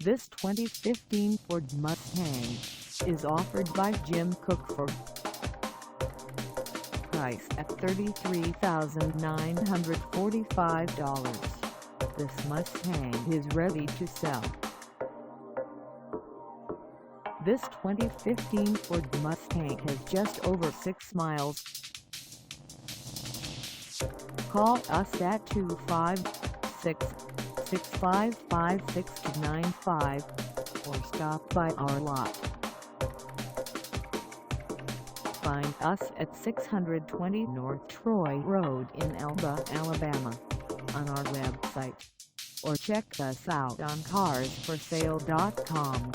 This 2015 Ford Mustang is offered by Jim Cook for price at $33,945. This Mustang is ready to sell. This 2015 Ford Mustang has just over 6 miles. Call us at 256-655-6295 or stop by our lot. Find us at 620 North Troy Road in Elba, Alabama, on our website, or check us out on carsforsale.com.